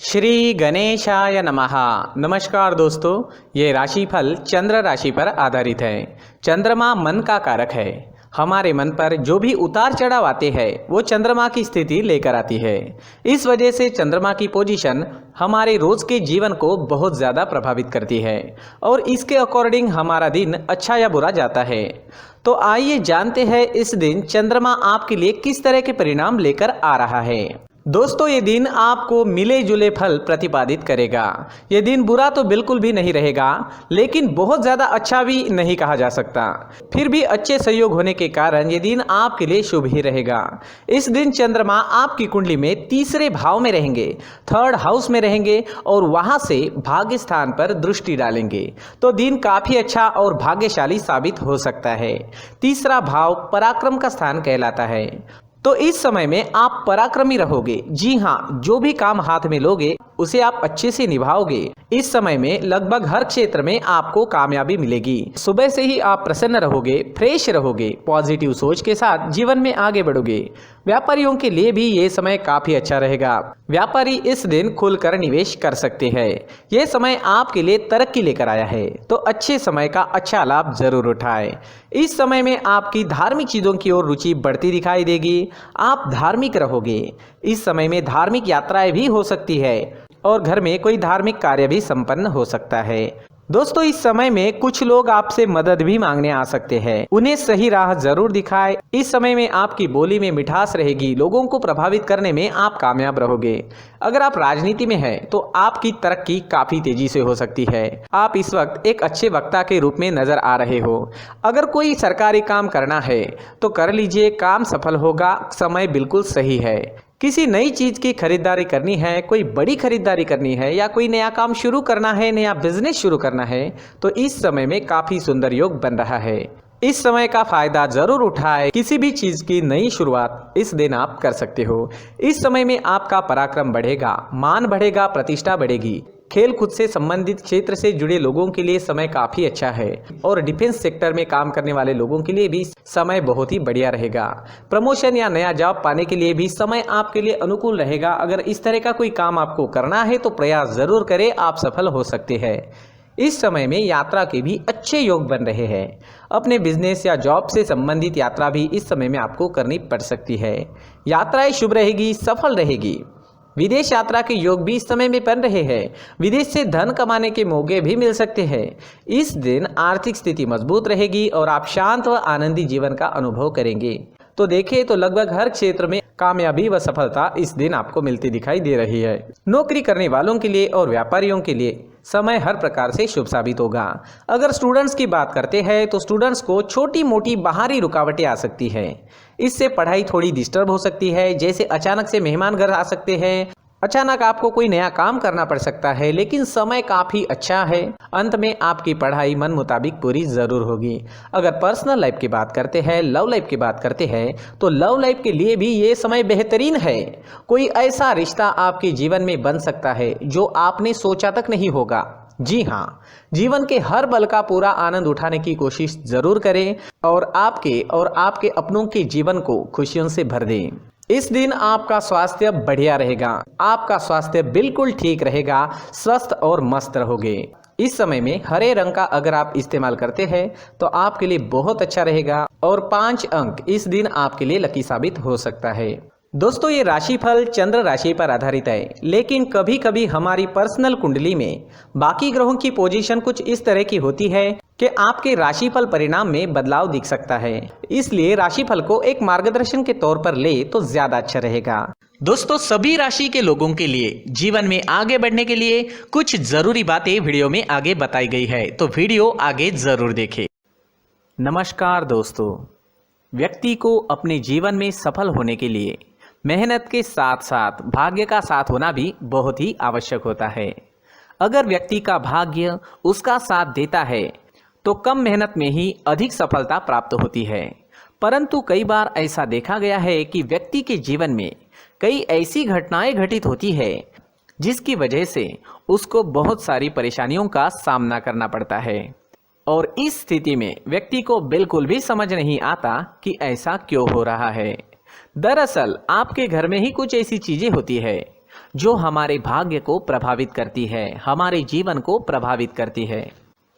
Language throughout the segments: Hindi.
श्री गणेशाय नमः। नमस्कार दोस्तों, ये राशिफल चंद्र राशि पर आधारित है। चंद्रमा मन का कारक है। हमारे मन पर जो भी उतार चढ़ाव आते हैं वो चंद्रमा की स्थिति लेकर आती है। इस वजह से चंद्रमा की पोजीशन हमारे रोज के जीवन को बहुत ज़्यादा प्रभावित करती है और इसके अकॉर्डिंग हमारा दिन अच्छा या बुरा जाता है। तो आइए जानते हैं इस दिन चंद्रमा आपके लिए किस तरह के परिणाम लेकर आ रहा है। दोस्तों, ये दिन आपको मिले जुले फल प्रतिपादित करेगा। ये दिन बुरा तो बिल्कुल भी नहीं रहेगा, लेकिन बहुत ज़्यादा अच्छा भी नहीं कहा जा सकता। फिर भी अच्छे संयोग होने के कारण ये दिन आपके लिए शुभ ही रहेगा। इस दिन चंद्रमा आपकी कुंडली में तीसरे भाव में रहेंगे, थर्ड हाउस में रहेंगे और वहाँ से भाग्य स्थान पर दृष्टि डालेंगे। तो दिन काफ़ी अच्छा और भाग्यशाली साबित हो सकता है। तीसरा भाव पराक्रम का स्थान कहलाता है। तो इस समय में आप पराक्रमी रहोगे। जी हाँ, जो भी काम हाथ में लोगे उसे आप अच्छे से निभाओगे। इस समय में लगभग हर क्षेत्र में आपको कामयाबी मिलेगी। सुबह से ही आप प्रसन्न रहोगे, फ्रेश रहोगे, पॉजिटिव सोच के साथ जीवन में आगे बढ़ोगे। व्यापारियों के लिए भी ये समय काफी अच्छा रहेगा। व्यापारी इस दिन खुलकर निवेश कर सकते हैं। यह समय आपके लिए तरक्की लेकर आया है, तो अच्छे समय का अच्छा लाभ जरूर उठाएं। इस समय में आपकी धार्मिक चीजों की ओर रुचि बढ़ती दिखाई देगी। आप धार्मिक रहोगे। इस समय में धार्मिक यात्राएं भी हो सकती है और घर में कोई धार्मिक कार्य भी संपन्न हो सकता है। दोस्तों, इस समय में कुछ लोग आपसे मदद भी मांगने आ सकते हैं। उन्हें सही राह जरूर दिखाएं। इस समय में आपकी बोली में मिठास रहेगी। लोगों को प्रभावित करने में आप कामयाब रहोगे। अगर आप राजनीति में हैं तो आपकी तरक्की काफी तेजी से हो सकती है। आप इस वक्त एक अच्छे वक्ता के रूप में नजर आ रहे हो। अगर कोई सरकारी काम करना है तो कर लीजिए, काम सफल होगा। समय बिल्कुल सही है। किसी नई चीज की खरीदारी करनी है, कोई बड़ी खरीदारी करनी है या कोई नया काम शुरू करना है, नया बिजनेस शुरू करना है, तो इस समय में काफी सुंदर योग बन रहा है। इस समय का फायदा जरूर उठाएं। किसी भी चीज की नई शुरुआत इस दिन आप कर सकते हो। इस समय में आपका पराक्रम बढ़ेगा, मान बढ़ेगा, प्रतिष्ठा बढ़ेगी। खेल कूद से संबंधित क्षेत्र से जुड़े लोगों के लिए समय काफी अच्छा है और डिफेंस सेक्टर में काम करने वाले लोगों के लिए भी समय बहुत ही बढ़िया रहेगा। प्रमोशन या नया जॉब पाने के लिए भी समय आपके लिए अनुकूल रहेगा। अगर इस तरह का कोई काम आपको करना है तो प्रयास जरूर करें, आप सफल हो सकते हैं। इस समय में यात्रा के भी अच्छे योग बन रहे हैं। अपने बिजनेस या जॉब से संबंधित यात्रा भी इस समय में आपको करनी पड़ सकती है। यात्राएं शुभ रहेगी, सफल रहेगी। विदेश यात्रा के योग भी इस समय में बन रहे हैं। विदेश से धन कमाने के मौके भी मिल सकते हैं। इस दिन आर्थिक स्थिति मजबूत रहेगी और आप शांत व आनंदी जीवन का अनुभव करेंगे। तो देखें तो लगभग हर क्षेत्र में कामयाबी व सफलता इस दिन आपको मिलती दिखाई दे रही है। नौकरी करने वालों के लिए और व्यापारियों के लिए समय हर प्रकार से शुभ साबित होगा। अगर स्टूडेंट्स की बात करते हैं तो स्टूडेंट्स को छोटी मोटी बाहरी रुकावटें आ सकती है। इससे पढ़ाई थोड़ी डिस्टर्ब हो सकती है। जैसे अचानक से मेहमान घर आ सकते हैं, अचानक आपको कोई नया काम करना पड़ सकता है, लेकिन समय काफी अच्छा है। अंत में आपकी पढ़ाई मन मुताबिक पूरी जरूर होगी। अगर पर्सनल लाइफ की बात करते हैं, लव लाइफ की बात करते हैं, तो लव लाइफ के लिए भी ये समय बेहतरीन है। कोई ऐसा रिश्ता आपके जीवन में बन सकता है जो आपने सोचा तक नहीं होगा। जी हाँ, जीवन के हर पल का पूरा आनंद उठाने की कोशिश जरूर करें और आपके अपनों के जीवन को खुशियों से भर दें। इस दिन आपका स्वास्थ्य बढ़िया रहेगा। आपका स्वास्थ्य बिल्कुल ठीक रहेगा, स्वस्थ और मस्त रहोगे। इस समय में हरे रंग का अगर आप इस्तेमाल करते हैं तो आपके लिए बहुत अच्छा रहेगा और 5 अंक इस दिन आपके लिए लकी साबित हो सकता है। दोस्तों, ये राशिफल चंद्र राशि पर आधारित है, लेकिन कभी कभी हमारी पर्सनल कुंडली में बाकी ग्रहों की पोजीशन कुछ इस तरह की होती है कि आपके राशिफल परिणाम में बदलाव दिख सकता है। इसलिए राशिफल को एक मार्गदर्शन के तौर पर ले तो ज्यादा अच्छा रहेगा। दोस्तों, सभी राशि के लोगों के लिए जीवन में आगे बढ़ने के लिए कुछ जरूरी बातें वीडियो में आगे बताई गई है, तो वीडियो आगे जरूर देखें। नमस्कार दोस्तों, व्यक्ति को अपने जीवन में सफल होने के लिए मेहनत के साथ साथ भाग्य का साथ होना भी बहुत ही आवश्यक होता है। अगर व्यक्ति का भाग्य उसका साथ देता है तो कम मेहनत में ही अधिक सफलता प्राप्त होती है। परंतु कई बार ऐसा देखा गया है कि व्यक्ति के जीवन में कई ऐसी घटनाएं घटित होती है जिसकी वजह से उसको बहुत सारी परेशानियों का सामना करना पड़ता है और इस स्थिति में व्यक्ति को बिल्कुल भी समझ नहीं आता कि ऐसा क्यों हो रहा है। दरअसल आपके घर में ही कुछ ऐसी चीजें होती है जो हमारे भाग्य को प्रभावित करती है, हमारे जीवन को प्रभावित करती है।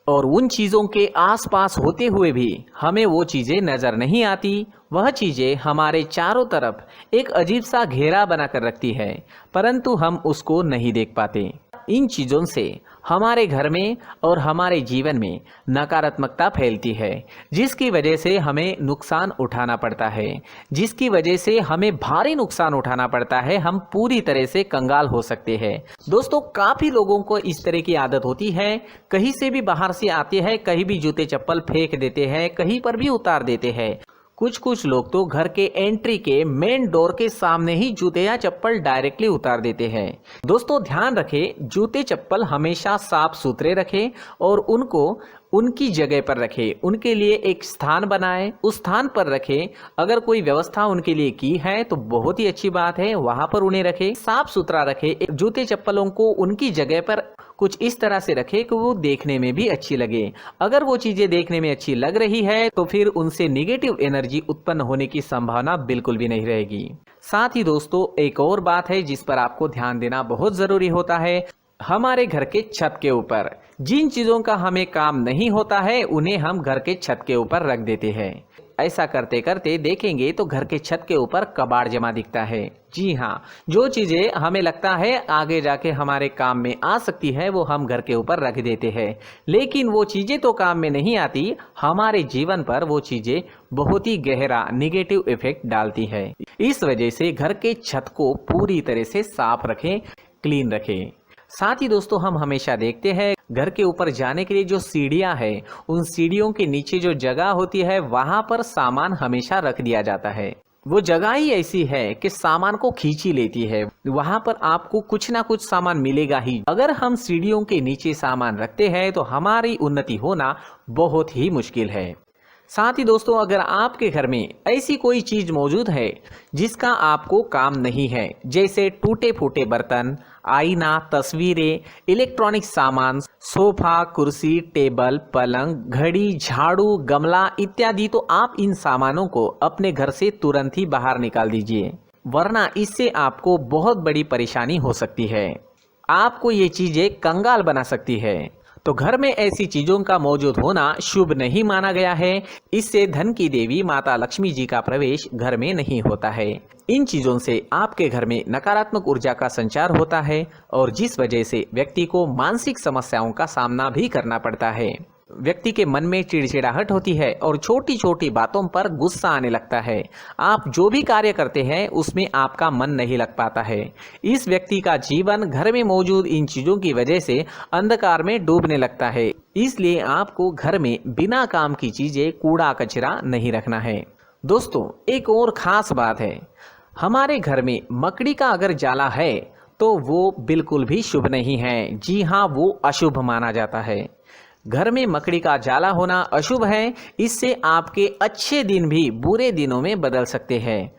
और उन चीज़ों के आसपास होते हुए भी हमें वो चीज़ें नज़र नहीं आती। वह चीज़ें हमारे चारों तरफ एक अजीब सा घेरा बनाकर रखती है, परंतु हम उसको नहीं देख पाते। इन चीज़ों से हमारे घर में और हमारे जीवन में नकारात्मकता फैलती है, जिसकी वजह से हमें नुकसान उठाना पड़ता है, जिसकी वजह से हमें भारी नुकसान उठाना पड़ता है। हम पूरी तरह से कंगाल हो सकते हैं। दोस्तों, काफ़ी लोगों को इस तरह की आदत होती है, कहीं से भी बाहर से आते हैं, कहीं भी जूते चप्पल फेंक देते हैं, कहीं पर भी उतार देते हैं। कुछ लोग तो घर के एंट्री के मेन डोर के सामने ही जूते या चप्पल डायरेक्टली उतार देते हैं। दोस्तों, ध्यान रखें, जूते चप्पल हमेशा साफ सुथरे रखें और उनको उनकी जगह पर रखें। उनके लिए एक स्थान बनाएं, उस स्थान पर रखें। अगर कोई व्यवस्था उनके लिए की है तो बहुत ही अच्छी बात है, वहां पर उन्हें रखें, साफ सुथरा रखें। जूते चप्पलों को उनकी जगह पर कुछ इस तरह से रखें कि वो देखने में भी अच्छी लगे। अगर वो चीजें देखने में अच्छी लग रही है तो फिर उनसे नेगेटिव एनर्जी उत्पन्न होने की संभावना बिल्कुल भी नहीं रहेगी। साथ ही दोस्तों, एक और बात है जिस पर आपको ध्यान देना बहुत जरूरी होता है। हमारे घर के छत के ऊपर जिन चीजों का हमें काम नहीं होता है, उन्हें हम घर के छत के ऊपर रख देते हैं। ऐसा करते करते देखेंगे तो घर के छत के ऊपर कबाड़ जमा दिखता है। जी हाँ, जो चीजें हमें लगता है आगे जाके हमारे काम में आ सकती है, वो हम घर के ऊपर रख देते हैं। लेकिन वो चीजें तो काम में नहीं आती, हमारे जीवन पर वो चीजें बहुत ही गहरा निगेटिव इफेक्ट डालती है। इस वजह से घर के छत को पूरी तरह से साफ रखें, क्लीन रखें। साथ ही दोस्तों, हम हमेशा देखते हैं घर के ऊपर जाने के लिए जो सीढ़ियां हैं, उन सीढ़ियों के नीचे जो जगह होती है वहां पर सामान हमेशा रख दिया जाता है। वो जगह ही ऐसी है कि सामान को खींच ही लेती है। वहां पर आपको कुछ ना कुछ सामान मिलेगा ही। अगर हम सीढ़ियों के नीचे सामान रखते हैं तो हमारी उन्नति होना बहुत ही मुश्किल है। साथ ही दोस्तों, अगर आपके घर में ऐसी कोई चीज मौजूद है जिसका आपको काम नहीं है, जैसे टूटे फूटे बर्तन, आईना, तस्वीरें, इलेक्ट्रॉनिक सामान, सोफा, कुर्सी, टेबल, पलंग, घड़ी, झाड़ू, गमला इत्यादि, तो आप इन सामानों को अपने घर से तुरंत ही बाहर निकाल दीजिए, वरना इससे आपको बहुत बड़ी परेशानी हो सकती है। आपको ये चीजें कंगाल बना सकती है। तो घर में ऐसी चीजों का मौजूद होना शुभ नहीं माना गया है। इससे धन की देवी माता लक्ष्मी जी का प्रवेश घर में नहीं होता है। इन चीजों से आपके घर में नकारात्मक ऊर्जा का संचार होता है और जिस वजह से व्यक्ति को मानसिक समस्याओं का सामना भी करना पड़ता है। व्यक्ति के मन में चिड़चिड़ाहट होती है और छोटी छोटी बातों पर गुस्सा आने लगता है। आप जो भी कार्य करते हैं उसमें आपका मन नहीं लग पाता है। इस व्यक्ति का जीवन घर में मौजूद इन चीजों की वजह से अंधकार में डूबने लगता है। इसलिए आपको घर में बिना काम की चीजें, कूड़ा कचरा नहीं रखना है। दोस्तों, एक और खास बात है, हमारे घर में मकड़ी का अगर जाला है तो वो बिल्कुल भी शुभ नहीं है। जी हाँ, वो अशुभ माना जाता है। घर में मकड़ी का जाला होना अशुभ है। इससे आपके अच्छे दिन भी बुरे दिनों में बदल सकते हैं,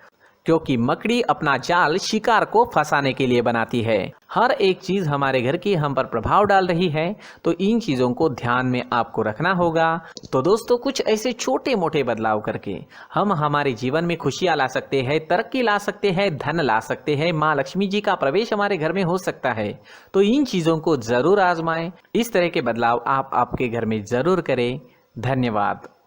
क्योंकि मकड़ी अपना जाल शिकार को फंसाने के लिए बनाती है। हर एक चीज हमारे घर की हम पर प्रभाव डाल रही है, तो इन चीजों को ध्यान में आपको रखना होगा। तो दोस्तों, कुछ ऐसे छोटे मोटे बदलाव करके हम हमारे जीवन में खुशियां ला सकते हैं, तरक्की ला सकते हैं, धन ला सकते हैं, माँ लक्ष्मी जी का प्रवेश हमारे घर में हो सकता है। तो इन चीजों को जरूर आजमाएं। इस तरह के बदलाव आप आपके घर में जरूर करें। धन्यवाद।